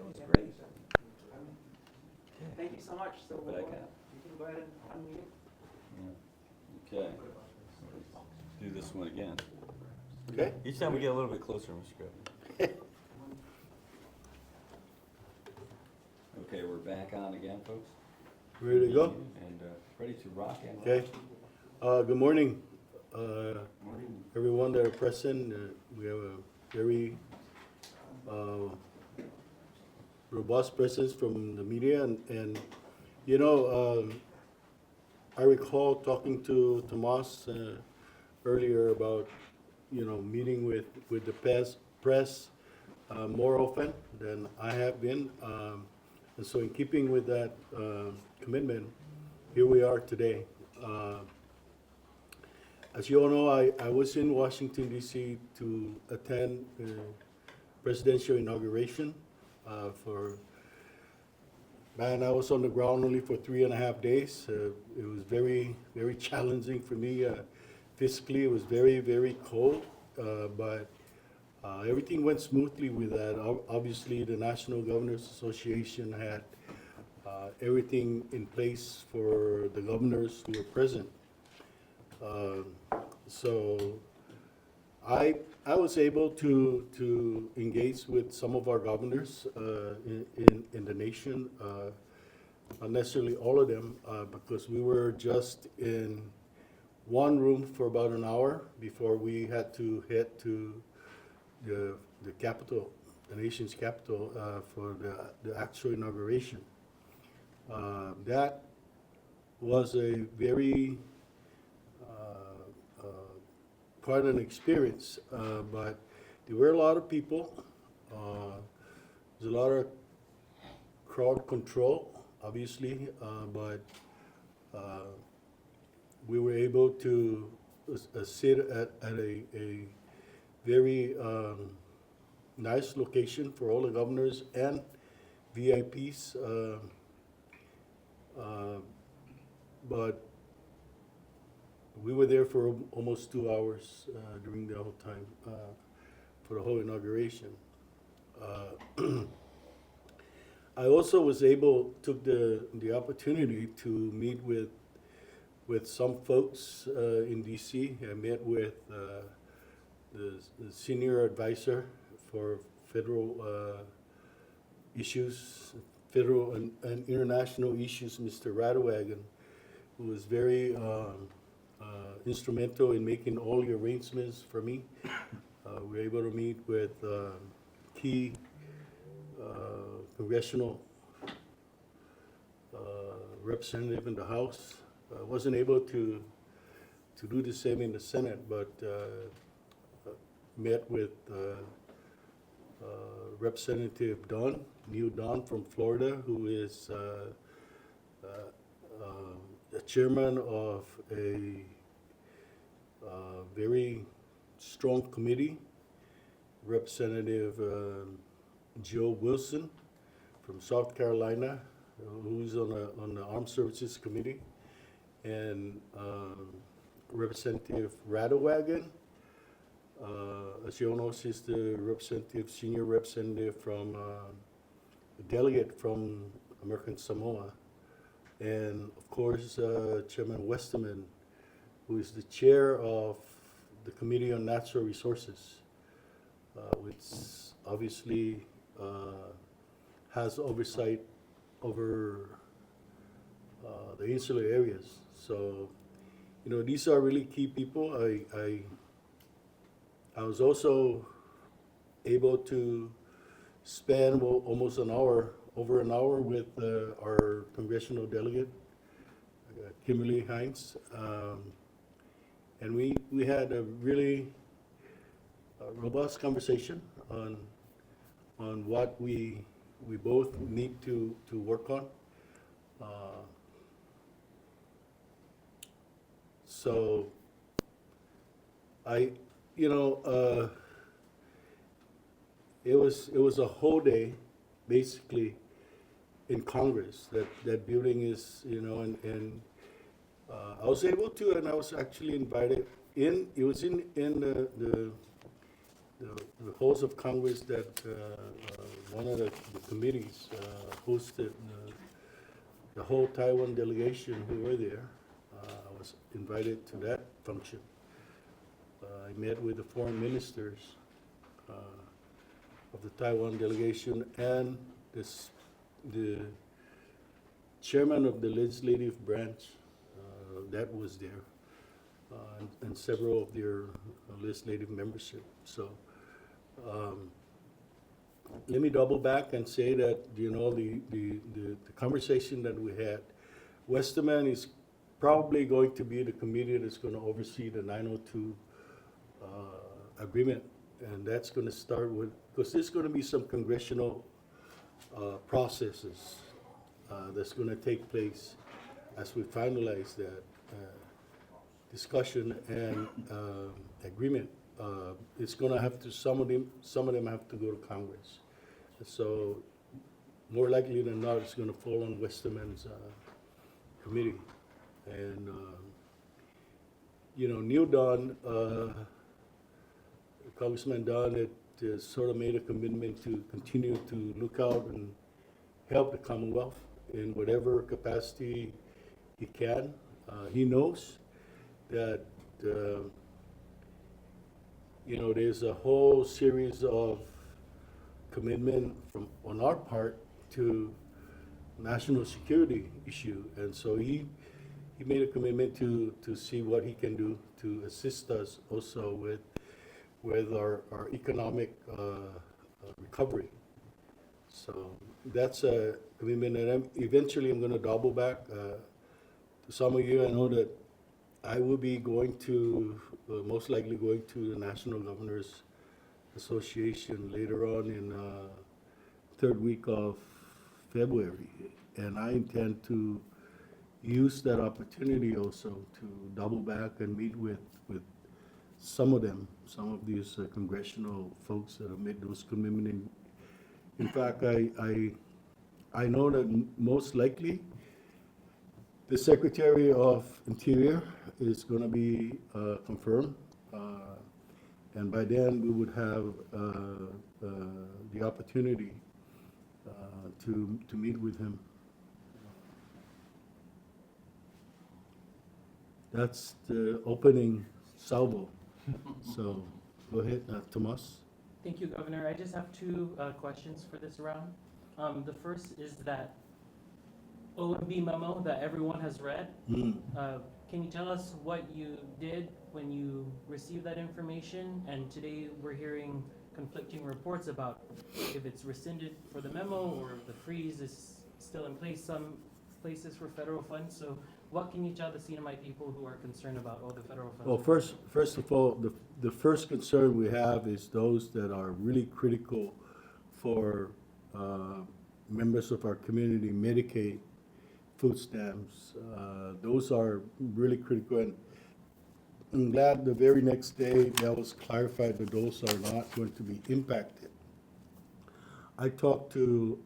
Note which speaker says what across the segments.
Speaker 1: was great.
Speaker 2: Thank you so much. So we'll
Speaker 1: Back
Speaker 2: go,
Speaker 1: up.
Speaker 2: you can go ahead and unmute.
Speaker 1: Okay. Do this one again.
Speaker 3: Okay.
Speaker 1: Each time we get a little bit closer, Mr. Griffin. Okay, we're back on again, folks.
Speaker 3: Ready to go?
Speaker 1: And ready to rock and roll.
Speaker 3: Okay. Good morning,
Speaker 1: Morning.
Speaker 3: everyone that are present. We have a very robust presence from the media, and you know, I recall talking to Tomas earlier about meeting with the press more often than I have been, and so in keeping with that commitment, here we are today. As you all know, I was in Washington, D.C. to attend the Presidential Inauguration man, I was on the ground only for 3.5 days. It was very, very challenging for me. Physically, it was very, very cold, but everything went smoothly with that. Obviously, the National Governors Association had everything in place for the governors who were present. So I was able to engage with some of our governors in the nation, not necessarily all of them, because we were just in one room for about an hour before we had to head to the capital, the nation's capital, for the actual inauguration. That was a very quite an experience, but there were a lot of people. There's a lot of crowd control, obviously, but we were able to sit at a very nice location for all the governors and VIPs, but we were there for almost 2 hours during the whole time for the whole inauguration. I also was took the opportunity to meet with some folks in DC. I met with the senior advisor for federal issues, federal and international issues, Mr. Radowagen, who was very instrumental in making all the arrangements for me. We were able to meet with key Congressional representative in the House. I wasn't able to do the same in the Senate, but met with Representative Neil Don from Florida, who is the chairman of a very strong committee. Representative Joe Wilson from South Carolina, who's on the Armed Services Committee, and Representative Radowagen. As you all know, she's the senior representative from the delegate from American Samoa, and of course Chairman Westerman, who is the chair of the Committee on Natural Resources, which obviously has oversight over the insular areas. So, these are really key people. I was also able to spend almost over an hour with our congressional delegate, Kimberly Hines, and we had a really robust conversation on what we both need to work on. So it was a whole day, basically, in Congress. That building is, and I was able to, and I was actually invited in. It was in the halls of Congress that one of the committees hosted the whole Taiwan delegation who were there. I was invited to that function. I met with the foreign ministers of the Taiwan delegation and the chairman of the legislative branch that was there, and several of their legislative membership. So let me double back and say that, you know, the conversation that we had, Westerman is probably going to be the committee that's going to oversee the 902 agreement. And that's going to start with, because there's going to be some congressional processes that's going to take place as we finalize that discussion and agreement. It's going to have to, some of them have to go to Congress. So more likely than not, it's going to fall on Westerman's committee. And, you know, Neil Don, Congressman Don had sort of made a commitment to continue to look out and help the Commonwealth in whatever capacity he can. He knows that, you know, there's a whole series of commitment from on our part to national security issue, and so he made a commitment to see what he can do to assist us also with our economic recovery. So that's a commitment, and eventually I'm going to double back. To some of you, I know that I will be going to, most likely going to the National Governors Association later on in third week of February, and I intend to use that opportunity also to double back and meet with some of them, some of these congressional folks that have made those commitments. In fact, I know that most likely the Secretary of Interior is going to be confirmed, and by then we would have the opportunity to meet with him. That's the opening salvo. So go ahead, Tomas.
Speaker 4: Thank you, Governor. I just have two questions for this round. The first is that OMB memo that everyone has read. Can you tell us what you did when you received that information? And today we're hearing conflicting reports about if it's rescinded for the memo or if the freeze is still in place, some places for federal funds. So what can you tell the CNMI people who are concerned about all the federal funds?
Speaker 3: Well, first of all, the first concern we have is those that are really critical for members of our community, Medicaid, food stamps. Those are really critical. And I'm glad the very next day that was clarified that those are not going to be impacted. I talked to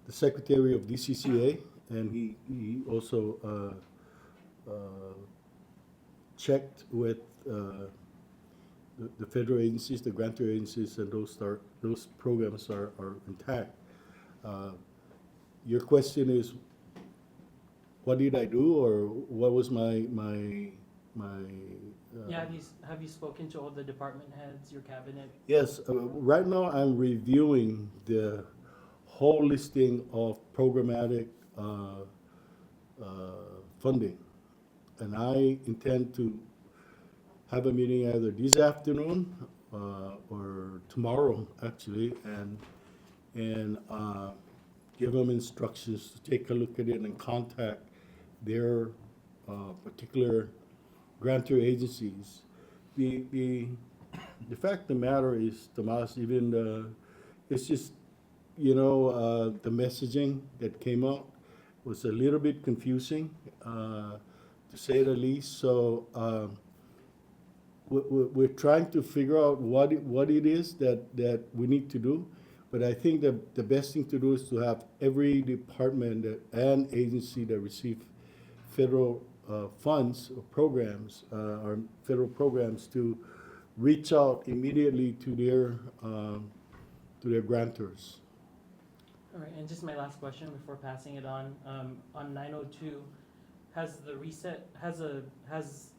Speaker 3: the Secretary of DCCA, and he also checked with the federal agencies, the grantor agencies, and those programs are intact. Your question is, what did I do, or what was my
Speaker 4: Yeah, have you spoken to all the department heads, your cabinet?
Speaker 3: Yes, right now I'm reviewing the whole listing of programmatic funding, and I intend to have a meeting either this afternoon or tomorrow, actually, and give them instructions to take a look at it and contact their particular grantor agencies. The fact of the matter is, Tomas, even it's just, you know, the messaging that came out was a little bit confusing, to say the least. So we're trying to figure out what it is that we need to do. But I think that the best thing to do is to have every department and agency that receive federal funds or programs, or federal programs, to reach out immediately to their grantors.
Speaker 4: All right, and just my last question before passing it on 902, has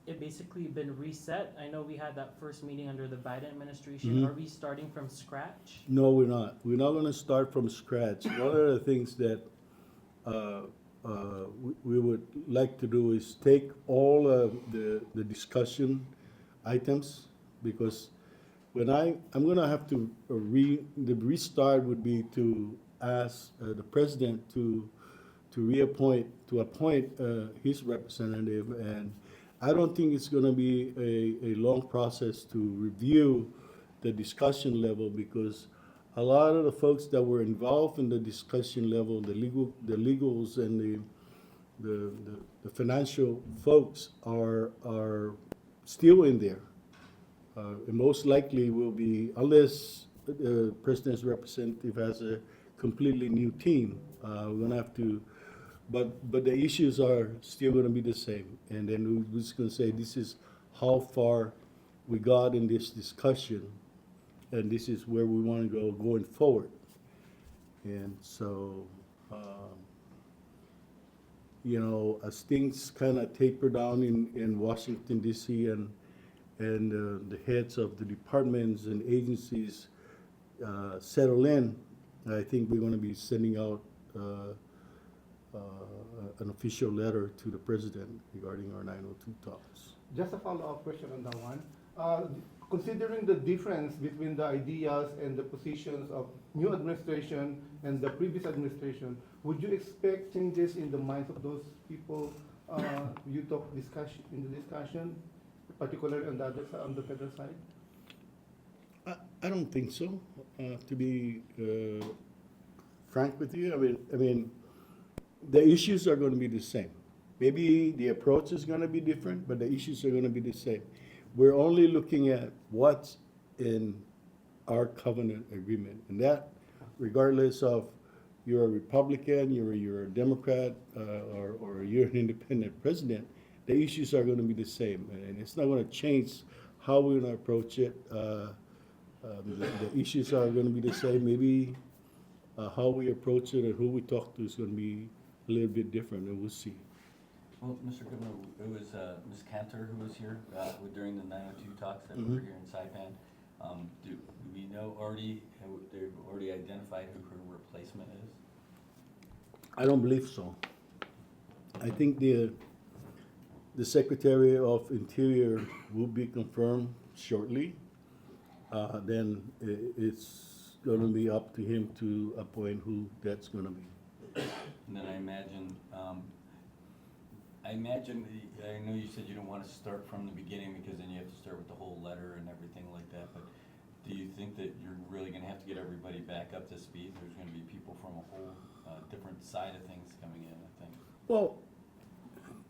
Speaker 4: it basically been reset? I know we had that first meeting under the Biden administration.
Speaker 3: Mhm.
Speaker 4: Are we starting from scratch?
Speaker 3: No, we're not. We're not gonna start from scratch. One of the things that we would like to do is take all of the discussion items, because when I'm gonna have to the restart would be to ask the president to appoint his representative, and I don't think it's gonna be a long process to review the discussion level, because a lot of the folks that were involved in the discussion level, the legals and the financial folks are still in there. And most likely will be, unless the president's representative has a completely new team, we're gonna have to, but the issues are still gonna be the same. And then we're just gonna say, this is how far we got in this discussion, and this is where we wanna go going forward. And so, you know, as things kind of taper down in Washington DC, and the heads of the departments and agencies settle in, I think we're going to be sending out an official letter to the president regarding our 902 talks.
Speaker 5: Just a follow-up question on that one. Considering the difference between the ideas and the positions of new administration and the previous administration, would you expect changes in the minds of those people you talk in the discussion, particularly on the federal side?
Speaker 3: I don't think so. To be frank with you, I mean, the issues are going to be the same. Maybe the approach is going to be different, but the issues are going to be the same. We're only looking at what's in our covenant agreement, and that, regardless of you're a Republican, you're a Democrat, or you're an independent president, the issues are going to be the same, and it's not going to change how we're going to approach it. The issues are going to be the same. Maybe how we approach it and who we talk to is going to be a little bit different, and we'll see.
Speaker 1: Well, Mr. Goodman, it was Ms. Cantor who was here during the 902 talks that were here in Saipan. Do we know already, they've already identified who her replacement is?
Speaker 3: I don't believe so. I think the Secretary of Interior will be confirmed shortly. Then it's going to be up to him to appoint who that's going to be.
Speaker 1: And then I know you said you don't want to start from the beginning, because then you have to start with the whole letter and everything like that, but do you think that you're really going to have to get everybody back up to speed? There's going to be people from a whole different side of things coming in, I think.
Speaker 3: Well,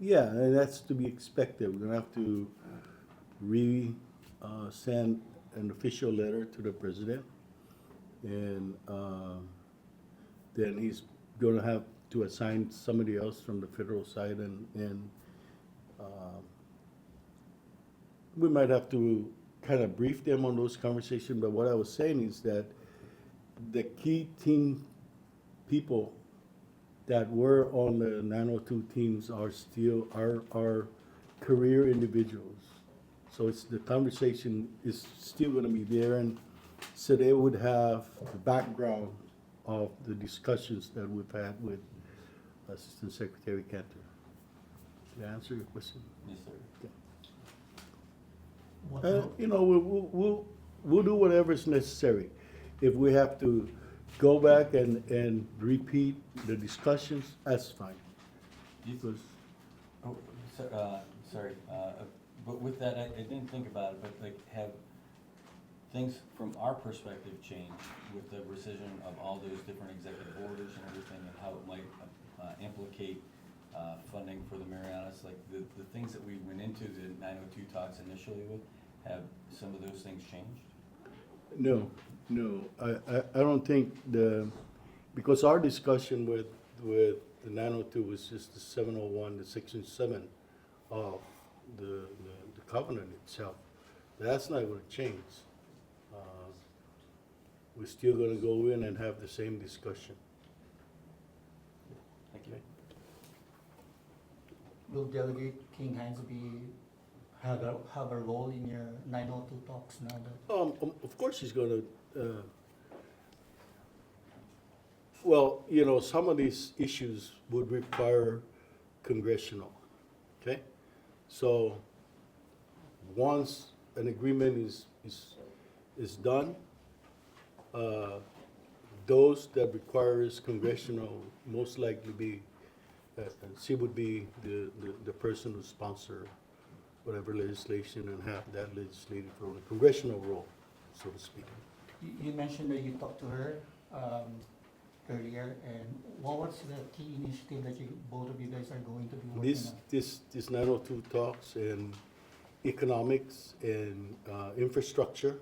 Speaker 3: yeah, and that's to be expected. We're going to have to send an official letter to the president, and then he's going to have to assign somebody else from the federal side, and we might have to kind of brief them on those conversations. But what I was saying is that the key team people that were on the 902 teams are still our career individuals. So the conversation is still going to be there, and so they would have the background of the discussions that we've had with Assistant Secretary Cantor. Did I answer your question?
Speaker 1: Yes, sir.
Speaker 3: You know, we'll do whatever is necessary. If we have to go back and repeat the discussions, that's fine. Because
Speaker 1: Oh, sorry, but with that, I didn't think about it, but like, have things from our perspective changed with the rescission of all those different executive orders and everything, and how it might implicate funding for the Marianas? Like the things that we went into the 902 talks initially with, have some of those things changed?
Speaker 3: no, I don't think because our discussion with the 902 was just the 701, the Section 7 of the covenant itself. That's not gonna change. We're still gonna go in and have the same discussion.
Speaker 1: Thank you.
Speaker 6: Will Delegate King Hins have a role in your 902 talks now that?
Speaker 3: Of course he's gonna, well, you know, some of these issues would require congressional, okay? So, once an agreement is done, those that requires congressional most likely be, she would be the person who sponsor whatever legislation and have that legislative role, a congressional role, so to speak.
Speaker 6: You mentioned that you talked to her earlier, and what was the key initiative that both of you guys are going to be working on?
Speaker 3: This 902 talks and economics and infrastructure,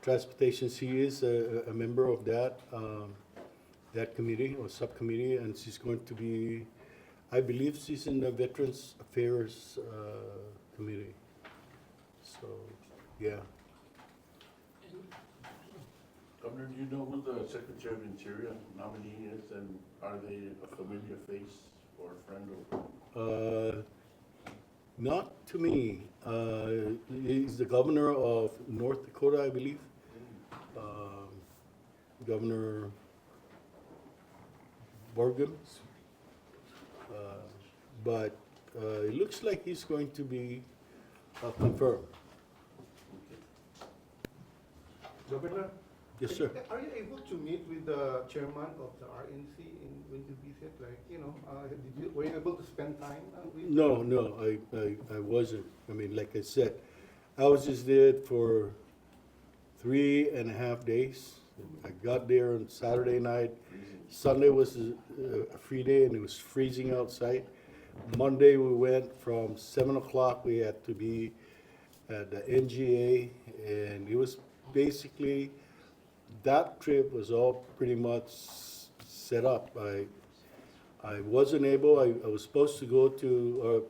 Speaker 3: transportation. She is a member of that committee or subcommittee, and she's going to be, I believe she's in the Veterans Affairs Committee. So, yeah.
Speaker 7: Governor, do you know who the Secretary of Interior nominee is, and are they a familiar face or a friend or?
Speaker 3: Not to me. He's the governor of North Dakota, I believe. Governor Borgen. But it looks like he's going to be confirmed.
Speaker 5: Governor?
Speaker 3: Yes, sir.
Speaker 5: Are you able to meet with the chairman of the RNC when you visit? Like, were you able to spend time with?
Speaker 3: No, I wasn't. I mean, like I said, I was just there for 3.5 days. I got there on Saturday night. Sunday was a free day and it was freezing outside. Monday we went from 7 o'clock. We had to be at the NGA, and it was basically, that trip was all pretty much set up. I wasn't able, I was supposed to go to,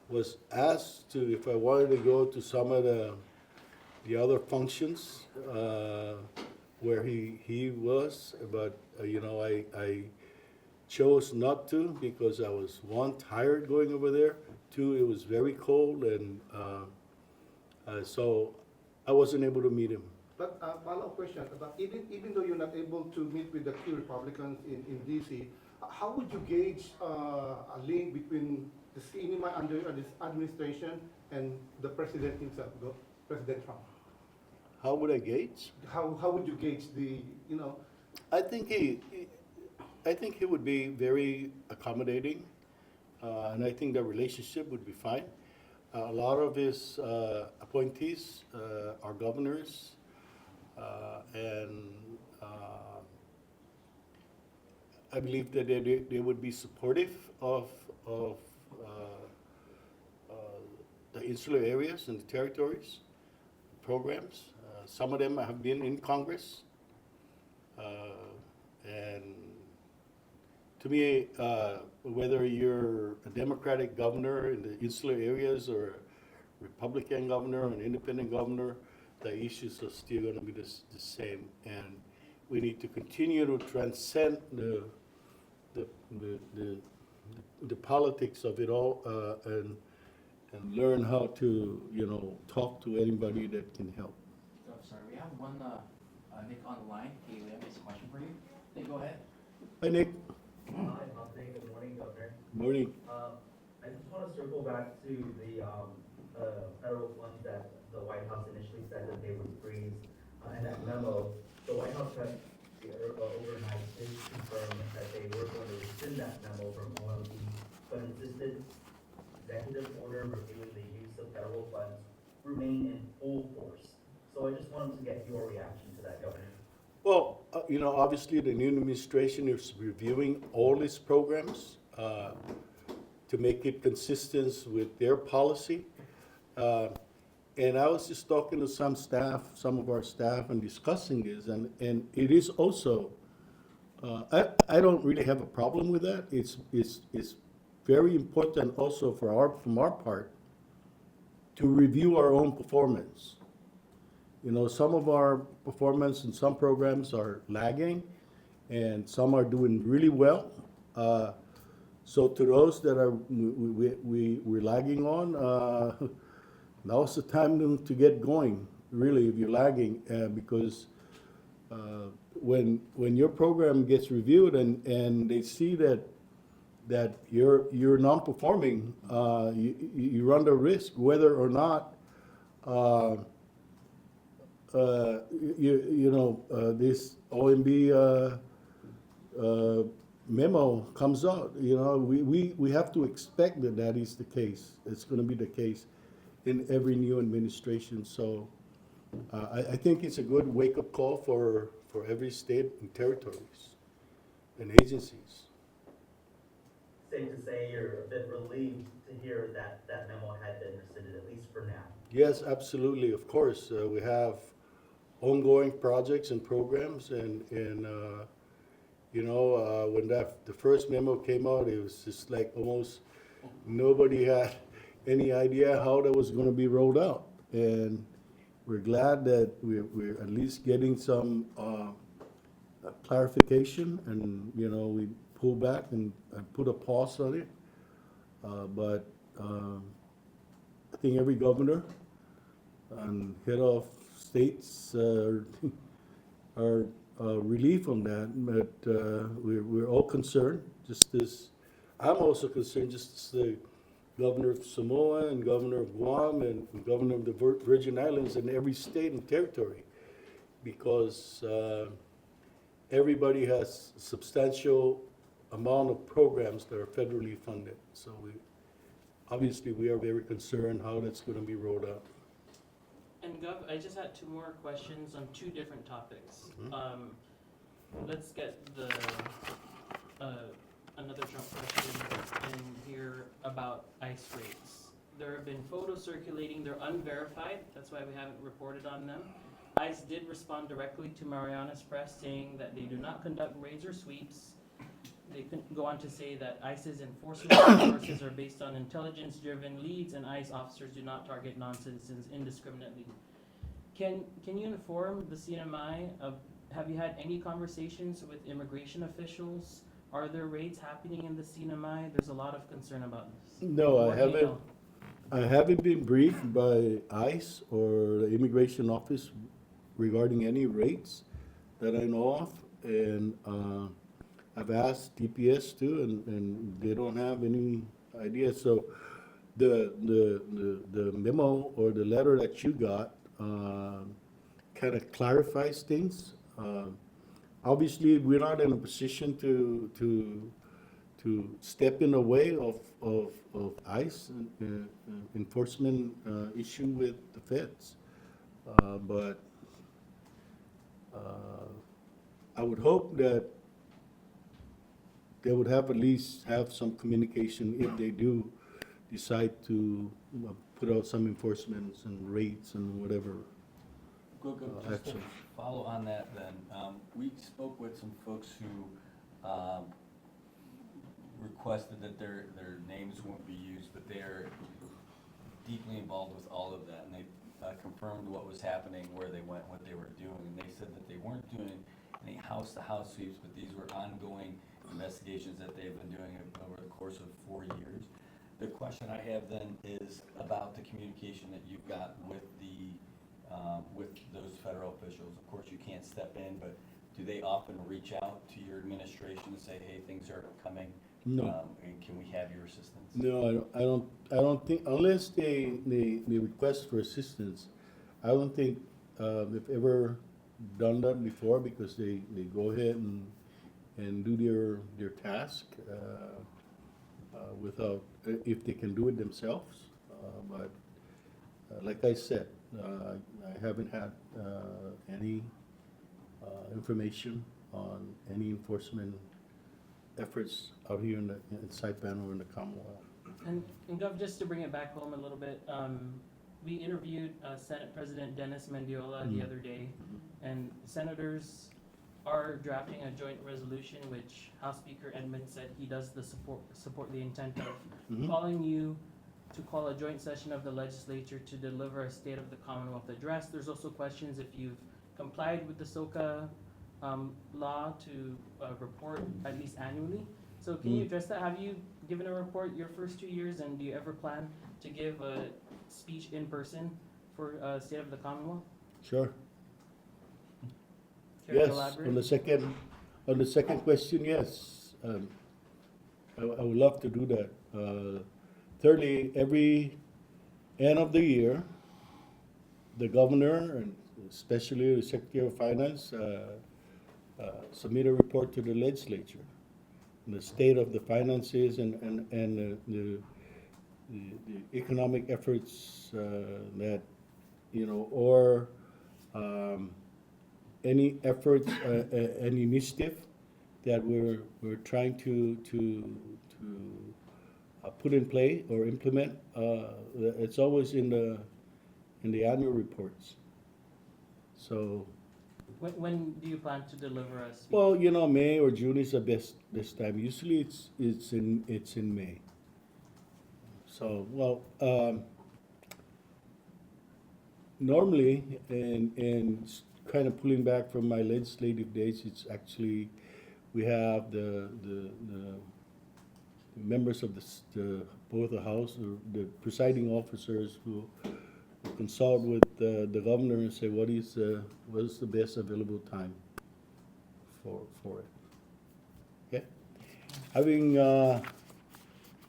Speaker 3: was asked to, if I wanted to go to some of the other functions where he was, but I chose not to because I was, one, tired going over there, two, it was very cold, and so I wasn't able to meet him.
Speaker 5: But follow-up question, but even though you're not able to meet with the key Republicans in DC, how would you gauge a link between the CNMI under this administration and the president himself, President Trump?
Speaker 3: How would I gauge?
Speaker 5: How would you gauge the,
Speaker 3: I think he would be very accommodating, and I think the relationship would be fine. A lot of his appointees are governors, and I believe that they would be supportive of the insular areas and the territories programs. Some of them have been in Congress, and to me, whether you're a Democratic governor in the insular areas or a Republican governor or an independent governor, the issues are still going to be the same, and we need to continue to transcend the politics of it all, and learn how to talk to anybody that can help.
Speaker 8: Oh, sorry, we have one Nick on the line. Hey, we have a question for you. Nick, go ahead.
Speaker 3: Hi, Nick.
Speaker 9: Hi, Monte. Good morning, Governor.
Speaker 3: Morning.
Speaker 9: I just want to circle back to the federal funds that the White House initially said that they would freeze. In that memo, the White House had overnight did confirm that they were going to rescind that memo from OMB, but insisted executive order reviewing the use of federal funds remain in full force. So I just wanted to get your reaction to that, Governor.
Speaker 3: Well, obviously the new administration is reviewing all these programs to make it consistent with their policy. And I was just talking to some of our staff, and discussing this, and it is also, I don't really have a problem with that. It's very important also from our part to review our own performance. You know, some of our performance in some programs are lagging, and some are doing really well. So to those that are we're lagging on, now's the time to get going. Really, if you're lagging, because when your program gets reviewed and they see that you're non-performing, you run the risk whether or not this OMB memo comes out. You know, we have to expect that is the case. It's going to be the case in every new administration. So I think it's a good wake-up call for every state and territories and agencies.
Speaker 9: Safe to say you're a bit relieved to hear that that memo had been rescinded, at least for now.
Speaker 3: Yes, absolutely. Of course, we have ongoing projects and programs, and when the first memo came out, it was just like almost nobody had any idea how that was going to be rolled out, and we're glad that we're at least getting some clarification, and we pull back and put a pause on it. But I think every governor and head of states are relief on that, but we're all concerned. Just as I'm also concerned, just as the governor of Samoa and governor of Guam and governor of the Virgin Islands and every state and territory, because everybody has substantial amount of programs that are federally funded. So obviously we are very concerned how that's going to be rolled out.
Speaker 4: And Gov, I just had two more questions on two different topics. Let's get another Trump question in here about ICE rates. There have been photos circulating, they're unverified, that's why we haven't reported on them. ICE did respond directly to Mariana's Press saying that they do not conduct raids or sweeps. They go on to say that ICE's enforcement resources are based on intelligence-driven leads, and ICE officers do not target non-citizens indiscriminately. Can you inform the CNMI of, have you had any conversations with immigration officials? Are there raids happening in the CNMI? There's a lot of concern about this.
Speaker 3: No,
Speaker 4: What do you know?
Speaker 3: I haven't been briefed by ICE or the immigration office regarding any rates that I know of, and I've asked DPS too, and they don't have any idea. So the memo or the letter that you got kind of clarifies things. Obviously, we're not in a position to step in the way of ICE enforcement issue with the feds, but I would hope that they would have at least have some communication if they do decide to put out some enforcements and rates and whatever.
Speaker 1: Just to
Speaker 3: action.
Speaker 1: follow on that then, we spoke with some folks who requested that their names won't be used, but they're deeply involved with all of that, and they confirmed what was happening, where they went, what they were doing, and they said that they weren't doing any house-to-house sweeps, but these were ongoing investigations that they've been doing over the course of 4 years. The question I have then is about the communication that you've got with with those federal officials. Of course, you can't step in, but do they often reach out to your administration and say, hey, things are coming?
Speaker 3: No.
Speaker 1: And can we have your assistance?
Speaker 3: No, I don't think, unless they request for assistance, I don't think they've ever done that before, because they go ahead and do their task without, if they can do it themselves. But like I said, I haven't had any information on any enforcement efforts out here in Saipan or in the Commonwealth.
Speaker 4: And Gov, just to bring it back home a little bit, we interviewed Senate President Dennis Mendiola the other day, and senators are drafting a joint resolution, which House Speaker Edmund said he does support the intent of calling you to call a joint session of the legislature to deliver a State of the Commonwealth address. There's also questions if you've complied with the SOCA law to report at least annually. So can you address that? Have you given a report your first 2 years, and do you ever plan to give a speech in person for State of the Commonwealth?
Speaker 3: Sure.
Speaker 4: Care to
Speaker 3: Yes,
Speaker 4: elaborate?
Speaker 3: on the second question, yes. I would love to do that. Thirdly, every end of the year, the governor and especially the Secretary of Finance submit a report to the legislature, the state of the finances and the economic efforts that, you know, or any efforts, any initiative that we're trying to put in play or implement. It's always in the annual reports. So,
Speaker 4: When do you plan to deliver a speech?
Speaker 3: well, you know, May or June is the best time. Usually it's in May. So, well, normally, and kind of pulling back from my legislative days, it's actually, we have the members of both the House, or the presiding officers who consult with the governor and say what is the best available time for it. Okay. Having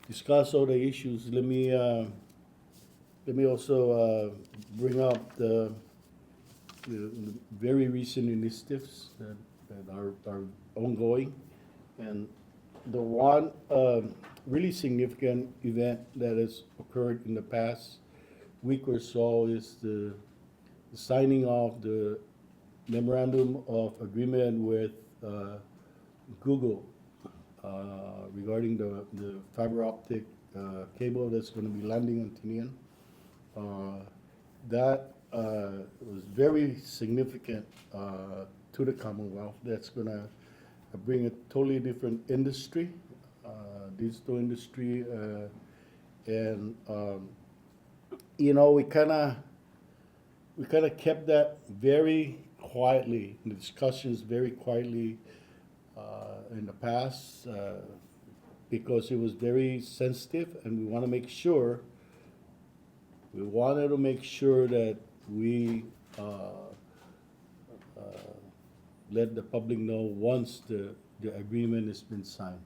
Speaker 3: discussed all the issues, let me also bring up the very recent initiatives that are ongoing, and the one really significant event that has occurred in the past week or so is the signing of the memorandum of agreement with Google regarding the fiber optic cable that's going to be landing on Tinian. That was very significant to the Commonwealth. That's going to bring a totally different industry, digital industry, and you know, we kind of kept that very quietly, the discussions very quietly in the past because it was very sensitive, and we want to make sure. We wanted to make sure that we let the public know once the agreement has been signed.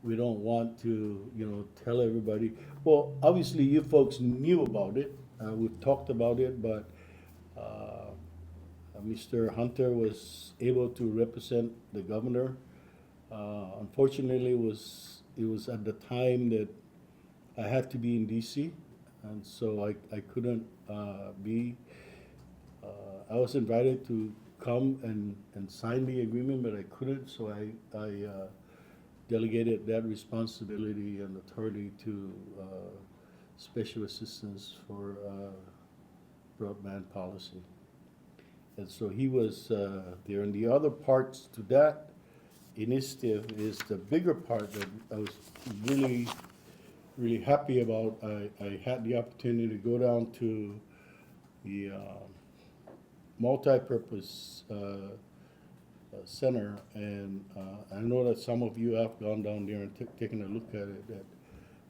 Speaker 3: We don't want to, you know, tell everybody. Well, obviously you folks knew about it. We've talked about it, but Mr. Hunter was able to represent the governor. Unfortunately, it was at the time that I had to be in DC, and so I couldn't be. I was invited to come and sign the agreement, but I couldn't, so I delegated that responsibility and authority to Special Assistants for Broadband Policy. And so he was there. And the other parts to that initiative is the bigger part that I was really, really happy about. I had the opportunity to go down to the multi-purpose center, and I know that some of you have gone down there and taken a look at it.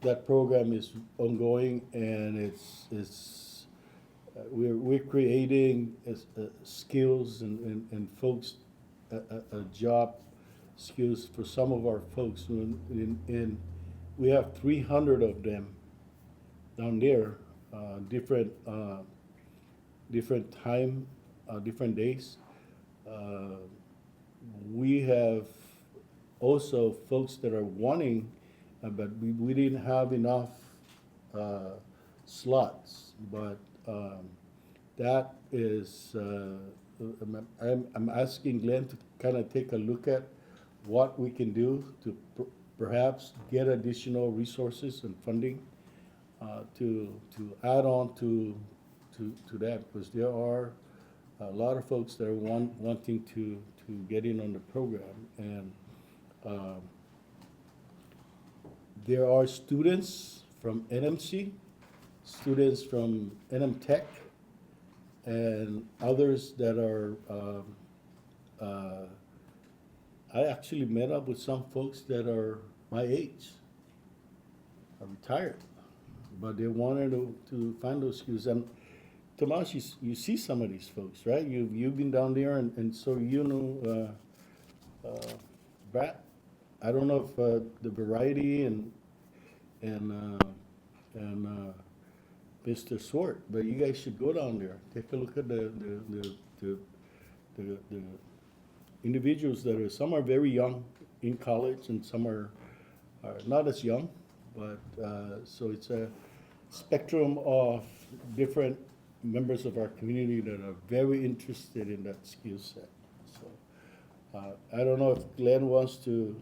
Speaker 3: That program is ongoing, and we're creating skills and folks job skills for some of our folks. And we have 300 of them down there, different time, different days. We have also folks that are wanting, but we didn't have enough slots. But that is, I'm asking Glenn to kind of take a look at what we can do to perhaps get additional resources and funding to add on to that, because there are a lot of folks that are wanting to get in on the program, and there are students from NMC students from NM Tech and others that are, I actually met up with some folks that are my age, are retired, but they wanted to find those skills. And Tomas, you see some of these folks, right? You've been down there, and so you know, Brad. I don't know if the variety and Mr. Swart, but you guys should go down there. Take a look at the individuals that are, some are very young in college and some are not as young, but so it's a spectrum of different members of our community that are very interested in that skill set. So I don't know if Glenn wants to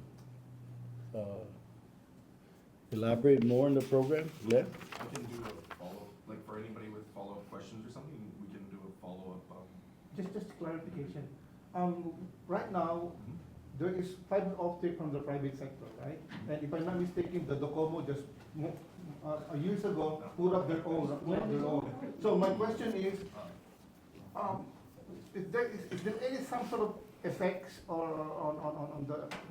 Speaker 3: elaborate more on the program. Glenn?
Speaker 10: We can do a follow, like for anybody with follow-up questions or something, we can do a follow-up.
Speaker 5: Just clarification. Right now, there is fiber optic from the private sector, right? And if I'm not mistaken, the Docomo just years ago put up their own. So my question is there any some sort of effects or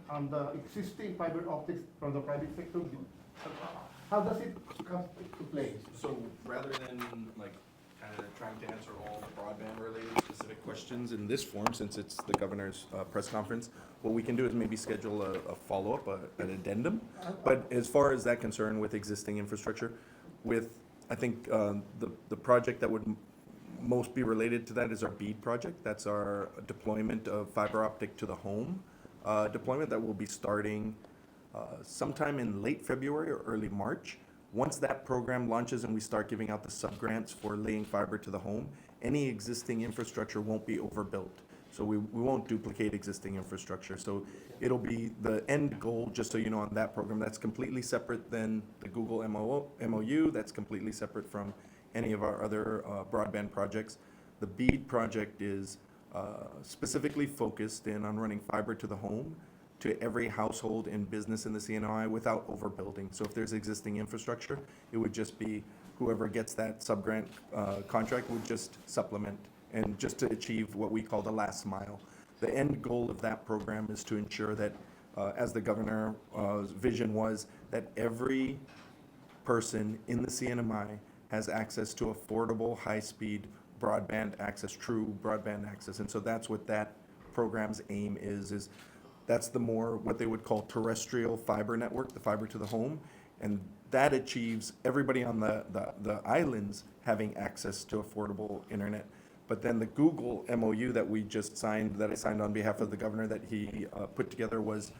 Speaker 5: on the existing fiber optics from the private sector? How does it come to play?
Speaker 10: So rather than like kind of trying to answer all the broadband related specific questions in this form, since it's the governor's press conference, what we can do is maybe schedule a follow-up, an addendum. But as far as that concern with existing infrastructure, with, I think the project that would most be related to that is our BEAD project. That's our deployment of fiber optic to the home deployment that will be starting sometime in late February or early March. Once that program launches and we start giving out the sub-grants for laying fiber to the home, any existing infrastructure won't be overbuilt. So we won't duplicate existing infrastructure. So it'll be the end goal, just so you know, on that program, that's completely separate than the Google MOU, that's completely separate from any of our other broadband projects. The BEAD project is specifically focused in on running fiber to the home to every household and business in the CNMI without overbuilding. So if there's existing infrastructure, it would just be whoever gets that sub-grant contract would just supplement and just to achieve what we call the last mile. The end goal of that program is to ensure that, as the governor's vision was, that every person in the CNMI has access to affordable, high-speed broadband access, true broadband access. And so that's what that program's aim is that's the more what they would call terrestrial fiber network, the fiber to the home. And that achieves everybody on the islands having access to affordable internet. But then the Google MOU that we just signed, that I signed on behalf of the governor that he put together was,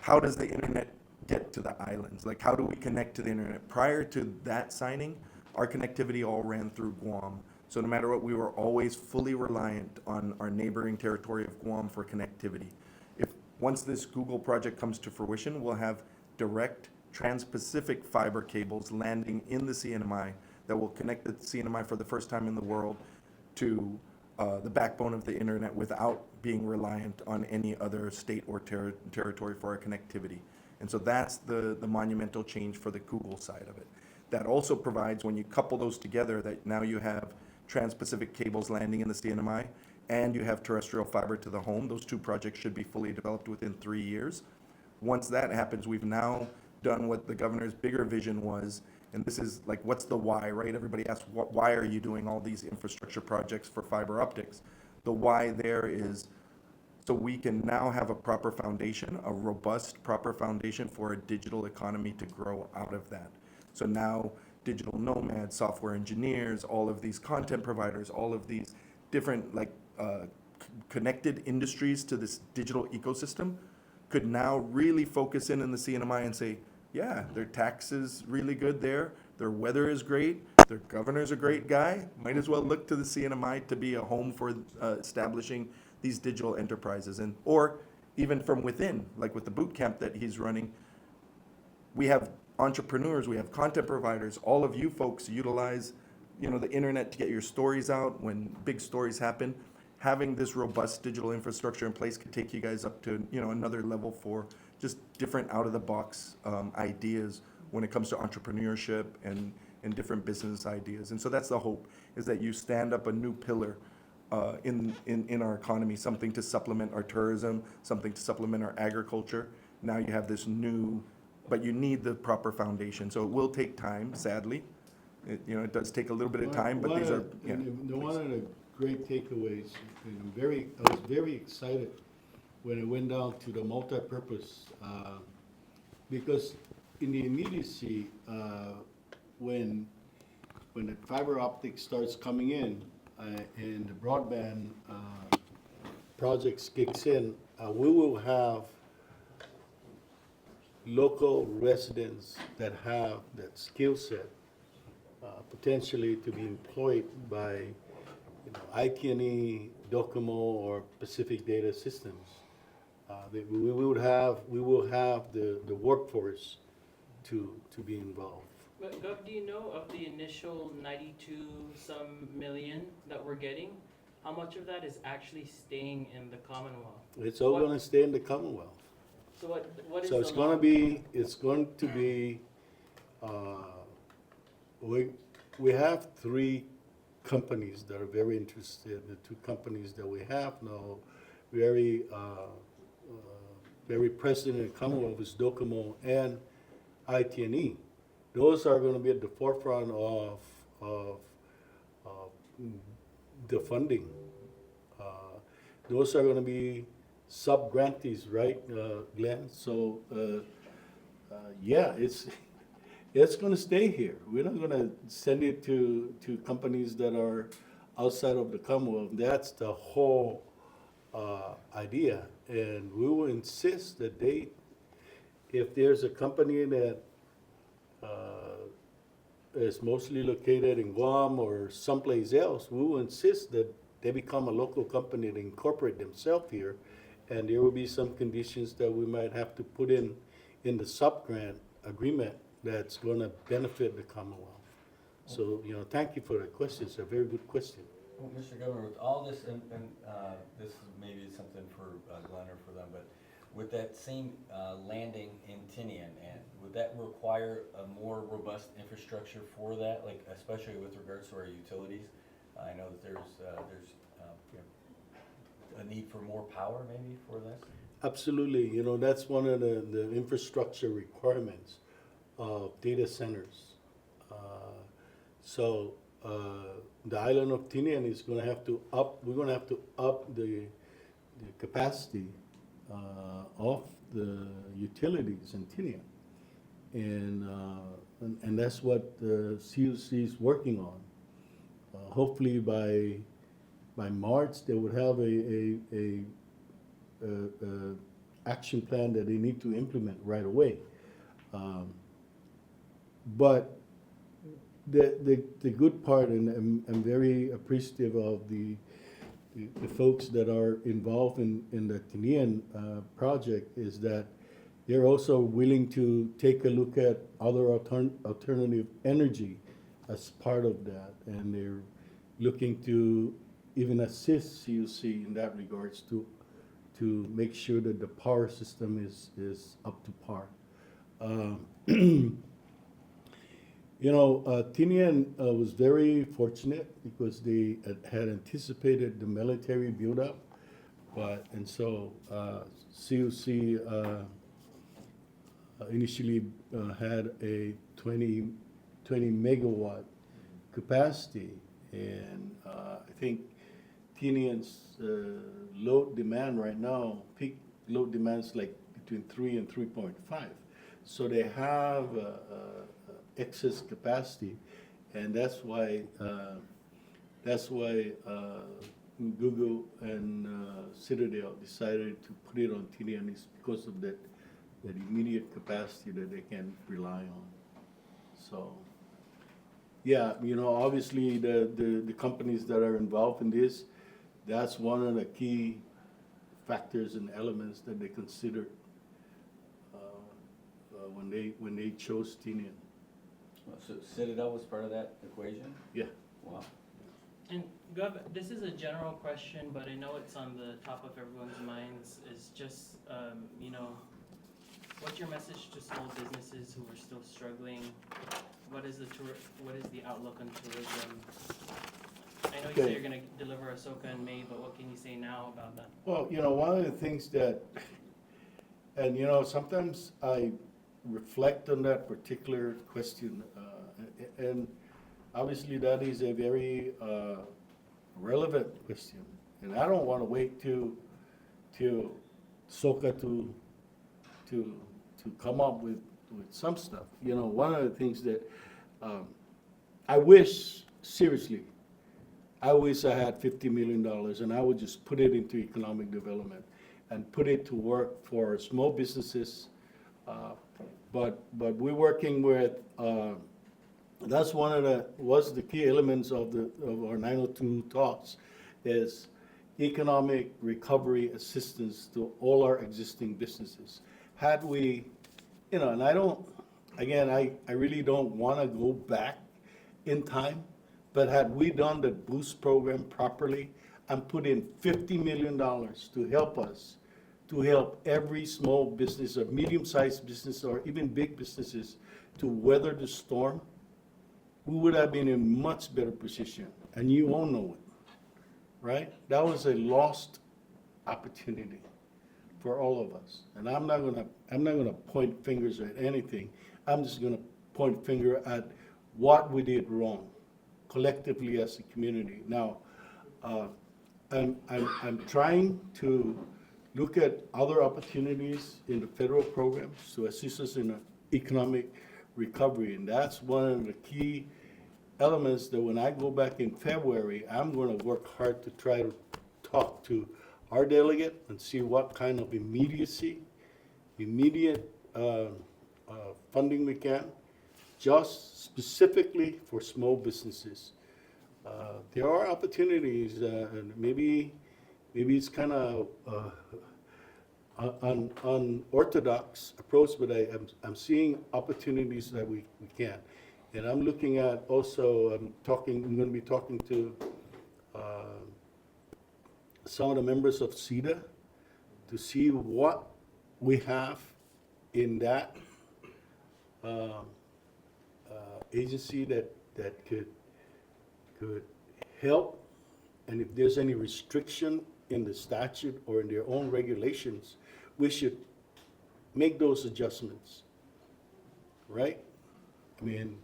Speaker 10: how does the internet get to the islands? Like, how do we connect to the internet? Prior to that signing, our connectivity all ran through Guam. So no matter what, we were always fully reliant on our neighboring territory of Guam for connectivity. Once this Google project comes to fruition, we'll have direct trans-Pacific fiber cables landing in the CNMI that will connect the CNMI for the first time in the world to the backbone of the internet without being reliant on any other state or territory for our connectivity. And so that's the monumental change for the Google side of it. That also provides, when you couple those together, that now you have trans-Pacific cables landing in the CNMI, and you have terrestrial fiber to the home. Those two projects should be fully developed within 3 years. Once that happens, we've now done what the governor's bigger vision was, and this is like, what's the why, right? Everybody asks, why are you doing all these infrastructure projects for fiber optics? The why there is so we can now have a proper foundation, a robust, proper foundation for a digital economy to grow out of that. So now digital nomads, software engineers, all of these content providers, all of these different connected industries to this digital ecosystem could now really focus in the CNMI and say, yeah, their tax is really good there, their weather is great, their governor's a great guy, might as well look to the CNMI to be a home for establishing these digital enterprises. And or even from within, like with the boot camp that he's running, we have entrepreneurs, we have content providers, all of you folks utilize the internet to get your stories out when big stories happen. Having this robust digital infrastructure in place could take you guys up to another level for just different out-of-the-box ideas when it comes to entrepreneurship and and different business ideas. And so that's the hope, is that you stand up a new pillar in our economy, something to supplement our tourism, something to supplement our agriculture. Now you have this new, but you need the proper foundation. So it will take time, sadly. It does take a little bit of time, but these are, yeah.
Speaker 3: One of the great takeaways, and I was very excited when I went down to the multipurpose, because in the immediacy, when the fiber optic starts coming in, and the broadband projects kicks in, we will have local residents that have that skill set, potentially to be employed by, IT&E, Docomo, or Pacific Data Systems. We will have the workforce to be involved.
Speaker 4: But Gov, do you know of the initial 92-some million that we're getting? How much of that is actually staying in the Commonwealth?
Speaker 3: It's all gonna stay in the Commonwealth.
Speaker 4: So what is
Speaker 3: So
Speaker 4: the
Speaker 3: it's going to be, we have three companies that are very interested. The two companies that we have now, very present in the Commonwealth is Docomo and IT&E. Those are going to be at the forefront of the funding. Those are going to be sub-grantees, right, Glenn? So, yeah, it's going to stay here. We're not going to send it to companies that are outside of the Commonwealth. That's the whole idea. And we will insist that if there's a company that is mostly located in Guam or someplace else, we will insist that they become a local company and incorporate themselves here. And there will be some conditions that we might have to put in the sub-grant agreement that's going to benefit the Commonwealth. So, thank you for the question. It's a very good question.
Speaker 1: Well, Mr. Governor, with all this, and this is maybe something for Glenn or for them, but with that same landing in Tinian, and would that require a more robust infrastructure for that, like especially with regards to our utilities? I know that there's a need for more power maybe for this?
Speaker 3: Absolutely. That's one of the infrastructure requirements of data centers. So the island of Tinian is going to have to we're going to have to up the capacity of the utilities in Tinian. And that's what the CUC is working on. Hopefully by March, they would have a action plan that they need to implement right away. But the good part, and I'm very appreciative of the folks that are involved in the Tinian project, is that they're also willing to take a look at other alternative energy as part of that, and they're looking to even assist CUC in that regards to make sure that the power system is up to par. Tinian was very fortunate because they had anticipated the military buildup, and so CUC initially had a 20 megawatt capacity, and I think Tinian's load demand right now, peak load demand is like between 3 and 3.5. So they have excess capacity, and that's why Google and Citadel decided to put it on Tinian, is because of that immediate capacity that they can rely on. So, yeah, obviously the companies that are involved in this, that's one of the key factors and elements that they considered when they chose Tinian.
Speaker 1: So Citadel was part of that equation?
Speaker 3: Yeah.
Speaker 1: Wow.
Speaker 4: And Gov, this is a general question, but I know it's on the top of everyone's minds, is just, what's your message to small businesses who are still struggling what is the outlook on tourism? I know you say
Speaker 3: Okay.
Speaker 4: you're gonna deliver Ahsoka in May, but what can you say now about that?
Speaker 3: Well, one of the things that, and sometimes I reflect on that particular question, and obviously that is a very relevant question. And I don't want to wait till SOCA to come up with some stuff. One of the things that I wish, seriously, I wish I had $50 million and I would just put it into economic development and put it to work for small businesses. But we're working with, that's was the key elements of our 902 talks, is economic recovery assistance to all our existing businesses. Had we, and I really don't want to go back in time, but had we done the boost program properly and put in $50 million to help us, to help every small business or medium-sized business or even big businesses to weather the storm, we would have been in a much better position. And you all know it, right? That was a lost opportunity for all of us. And I'm not gonna point fingers at anything. I'm just gonna point finger at what we did wrong collectively as a community. Now, I'm trying to look at other opportunities in the federal programs to assist us in economic recovery, and that's one of the key elements that when I go back in February, I'm going to work hard to try to talk to our delegate and see what kind of immediate funding we can, just specifically for small businesses. There are opportunities, and maybe it's kind of unorthodox approach, but I'm seeing opportunities that we can. And I'm looking at also, I'm going to be talking to some of the members of CEDA to see what we have in that agency that could help, and if there's any restriction in the statute or in their own regulations, we should make those adjustments, right? I mean,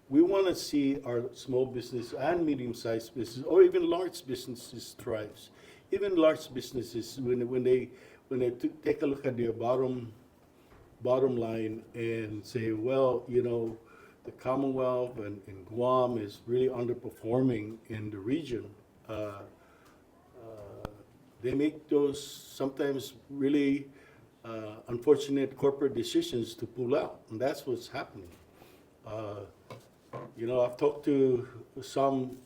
Speaker 3: we want to see our small business and medium-sized business, or even large businesses thrive. Even large businesses, when they take a look at their bottom line and say, well, the Commonwealth and Guam is really underperforming in the region. They make those sometimes really unfortunate corporate decisions to pull out, and that's what's happening. I've talked to some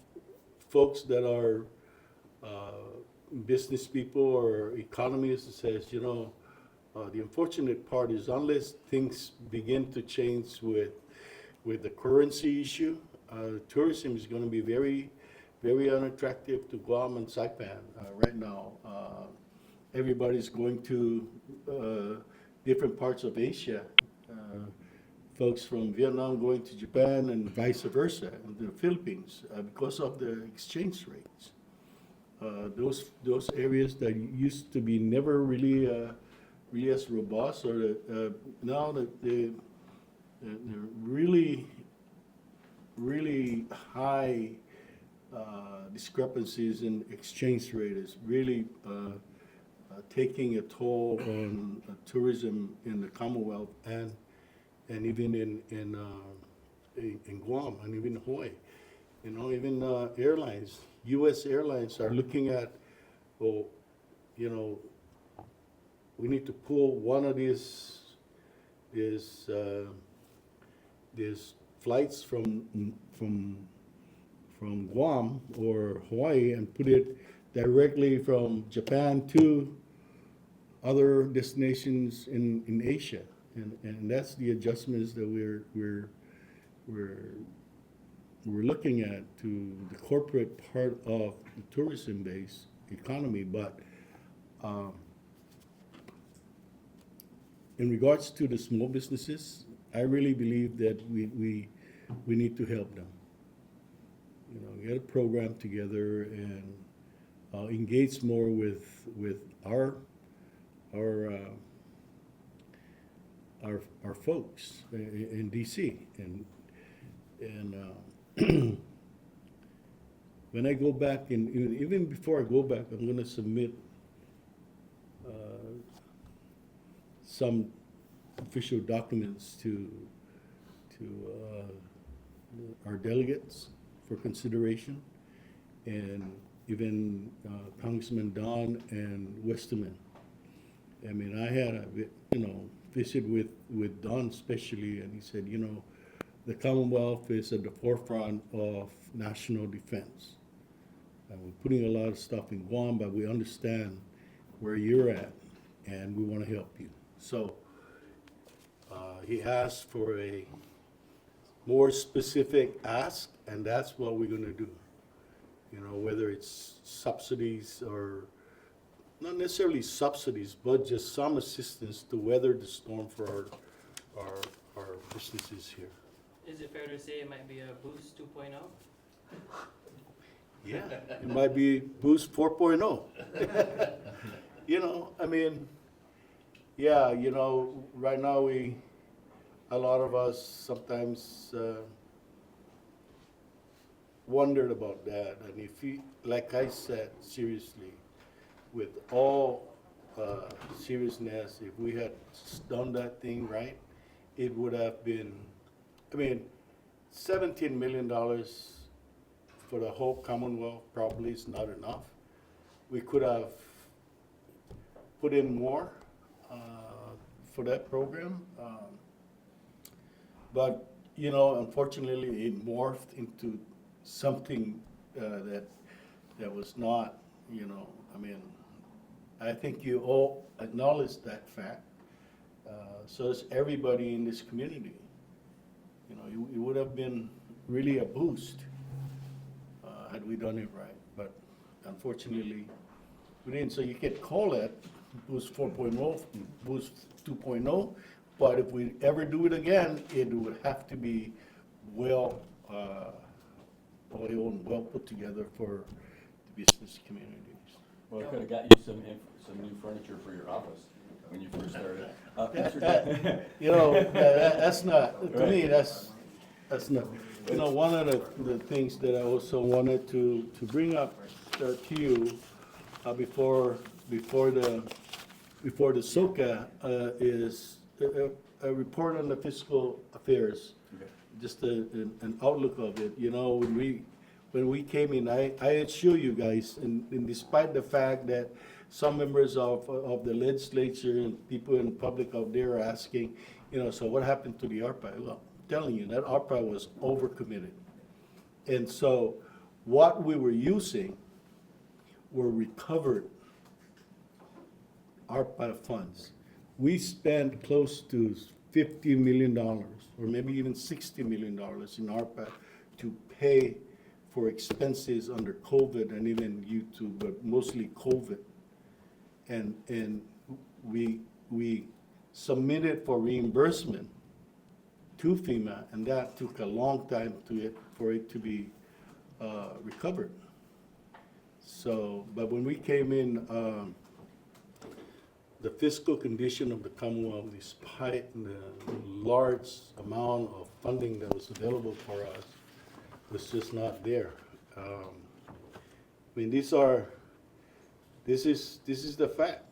Speaker 3: folks that are business people or economists that says, the unfortunate part is unless things begin to change with the currency issue, tourism is going to be very, very unattractive to Guam and Saipan right now. Everybody's going to different parts of Asia. Folks from Vietnam going to Japan and vice versa, and the Philippines, because of the exchange rates. Those areas that used to be never really as robust, or now that they're really, really high discrepancies in exchange rate is really taking a toll on tourism in the Commonwealth and even in Guam and even Hawaii. Even airlines, U.S. airlines are looking at, we need to pull one of these flights from Guam or Hawaii and put it directly from Japan to other destinations in Asia, and that's the adjustments that we're looking at to the corporate part of the tourism-based economy. But in regards to the small businesses, I really believe that we need to help them. You know, get a program together and engage more with our folks in DC. And when I go back, and even before I go back, I'm going to submit some official documents to our delegates for consideration, and even Congressman Don and Westerman. I mean, I had a visit with Don especially, and he said, you know, the Commonwealth is at the forefront of national defense. And we're putting a lot of stuff in Guam, but we understand where you're at, and we want to help you. So he asked for a more specific ask, and that's what we're going to do. You know, whether it's subsidies or not necessarily subsidies, but just some assistance to weather the storm for our businesses here.
Speaker 4: Is it fair to say it might be a Boost 2.0?
Speaker 3: Yeah, it might be Boost 4.0. You know, I mean, yeah, you know, right now a lot of us sometimes wondered about that. And if you, like I said, seriously, with all seriousness, if we had done that thing right, it would have been, I mean, $17 million for the whole Commonwealth probably is not enough. We could have put in more for that program. But, you know, unfortunately, it morphed into something that was not, you know, I mean, I think you all acknowledge that fact. So does everybody in this community. You know, it would have been really a boost had we done it right. But unfortunately, we didn't. So you could call it Boost 4.0, Boost 2.0. But if we ever do it again, it would have to be well oiled and well put together for the business communities.
Speaker 1: Well, it could have got you some new furniture for your office when you first started. Mr. Jack.
Speaker 3: You know, that's not, to me,
Speaker 1: Right.
Speaker 3: that's not. You know, one of the things that I also wanted to bring up to you before the SOCA is a report on the fiscal affairs.
Speaker 1: Okay.
Speaker 3: Just an outlook of it. You know, when we came in, I assure you guys, and despite the fact that some members of the legislature and people in the public out there are asking, you know, so what happened to the ARPA? Well, I'm telling you, that ARPA was overcommitted. And so what we were using were recovered ARPA funds. We spent close to $50 million, or maybe even $60 million in ARPA to pay for expenses under COVID and even YouTube, but mostly COVID. And we submitted for reimbursement to FEMA, and that took a long time for it to be recovered. So, but when we came in, the fiscal condition of the Commonwealth, despite the large amount of funding that was available for us, was just not there. I mean, this is the fact.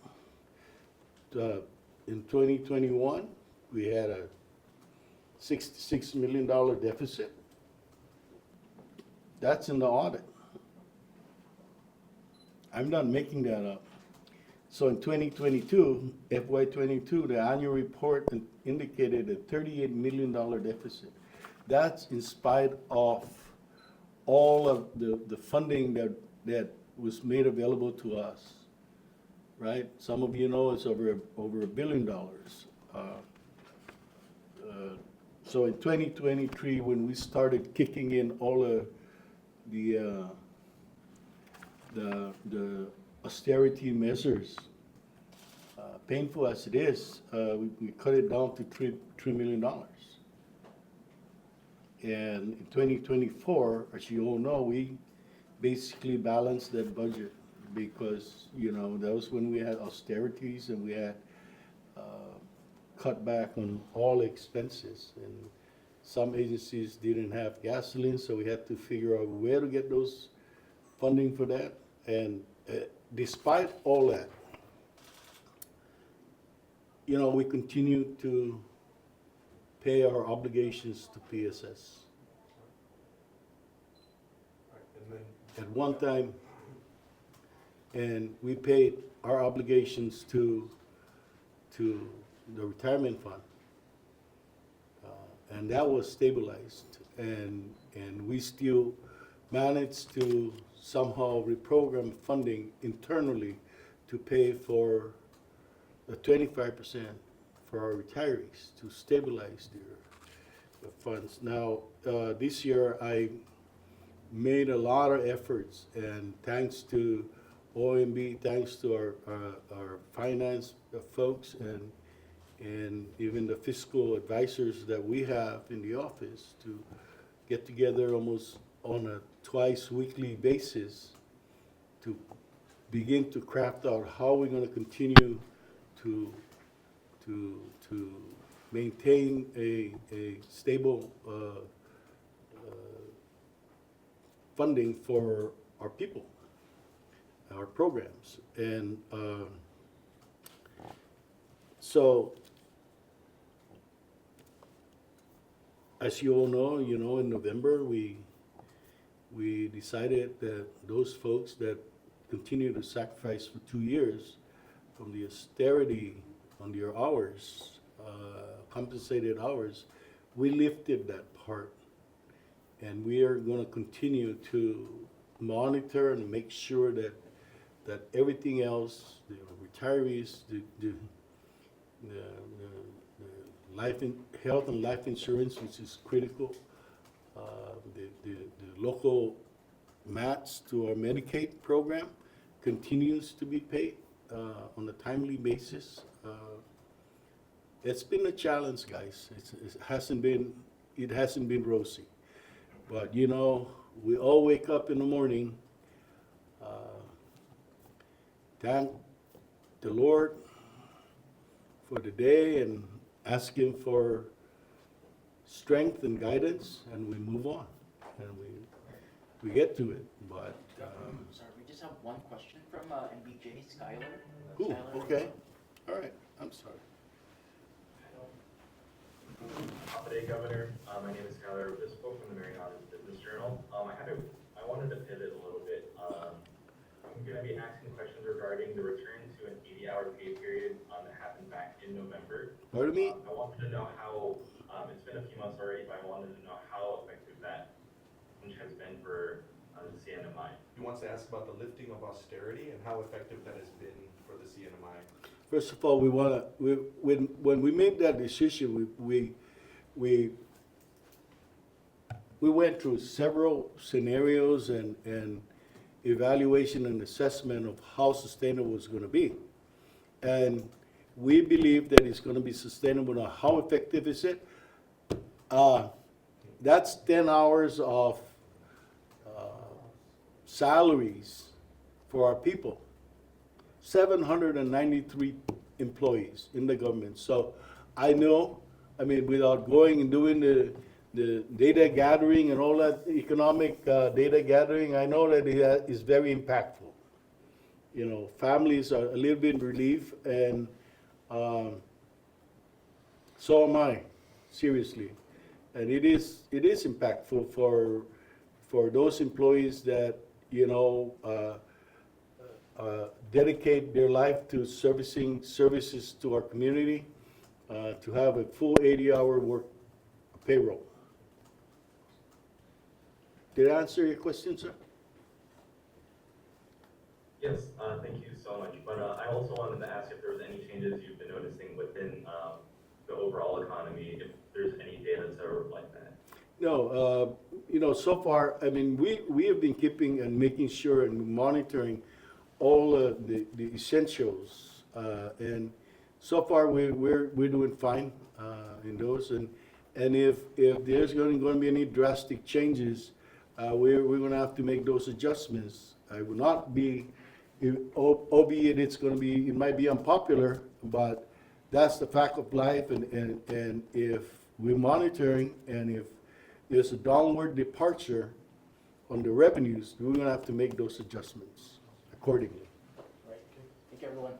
Speaker 3: In 2021, we had a $66 million deficit. That's in the audit. I'm not making that up. So in 2022, FY22, the annual report indicated a $38 million deficit. That's in spite of all of the funding that was made available to us, right? Some of you know it's over $1 billion. So in 2023, when we started kicking in all of the austerity measures, painful as it is, we cut it down to $3 million. And in 2024, as you all know, we basically balanced that budget because, you know, that was when we had austerities and we had cut back on all expenses. And some agencies didn't have gasoline, so we had to figure out where to get those funding for that. And despite all that, you know, we continue to pay our obligations to PSS. At one time, and we paid our obligations to the retirement fund. And that was stabilized, and we still managed to somehow reprogram funding internally to pay for the 25% for our retirees to stabilize their funds. Now, this year I made a lot of efforts, and thanks to OMB, thanks to our finance folks, and even the fiscal advisors that we have in the office to get together almost on a twice weekly basis to begin to craft out how we're going to continue to maintain a stable funding for our people, our programs. And so, as you all know, in November, we decided that those folks that continue to sacrifice for 2 years from the austerity on their hours, compensated hours, we lifted that part. And we are going to continue to monitor and make sure that everything else, the retirees, the health and life insurance, which is critical, the local match to our Medicaid program continues to be paid on a timely basis. It's been a challenge, guys. It hasn't been rosy, but you know, we all wake up in the morning, thank the Lord for the day and ask Him for strength and guidance, and we move on, and we get to it. But
Speaker 8: Sorry, we just have one question from MBJ, Skylar.
Speaker 3: ooh,
Speaker 8: Skylar.
Speaker 3: okay, all right. I'm sorry.
Speaker 11: Good day, Governor. My name is Skylar Obispo from the Mariana Business Journal. I wanted to pivot a little bit. I'm going to be asking questions regarding the return to an 80-hour pay period that happened back in November.
Speaker 3: Pardon me?
Speaker 11: I wanted to know how, it's been a few months already, but I wanted to know how effective that has been for the CNMI.
Speaker 10: He wants to ask about the lifting of austerity and how effective that has been for the CNMI.
Speaker 3: First of all, when we made that decision, we went through several scenarios and evaluation and assessment of how sustainable it's going to be. And we believe that it's going to be sustainable. Now, how effective is it? That's 10 hours of salaries for our people. 793 employees in the government. So I know, without going and doing the data gathering and all that economic data gathering, I know that it is very impactful. You know, families are a little bit relieved, and so am I, seriously. And it is impactful for those employees that, dedicate their life to services to our community, to have a full 80-hour work payroll. Did I answer your question, sir?
Speaker 11: Yes, thank you so much. But I also wanted to ask if there was any changes you've been noticing within the overall economy, if there's any data to reflect that.
Speaker 3: No, so far, we have been keeping and making sure and monitoring all the essentials, and so far we're doing fine in those, And if there's going to be any drastic changes, we're going to have to make those adjustments. I will not be, albeit it's going to be, it might be unpopular, but that's the fact of life. And if we're monitoring and if there's a downward departure on the revenues, we're going to have to make those adjustments accordingly.
Speaker 8: Right, thank you, everyone.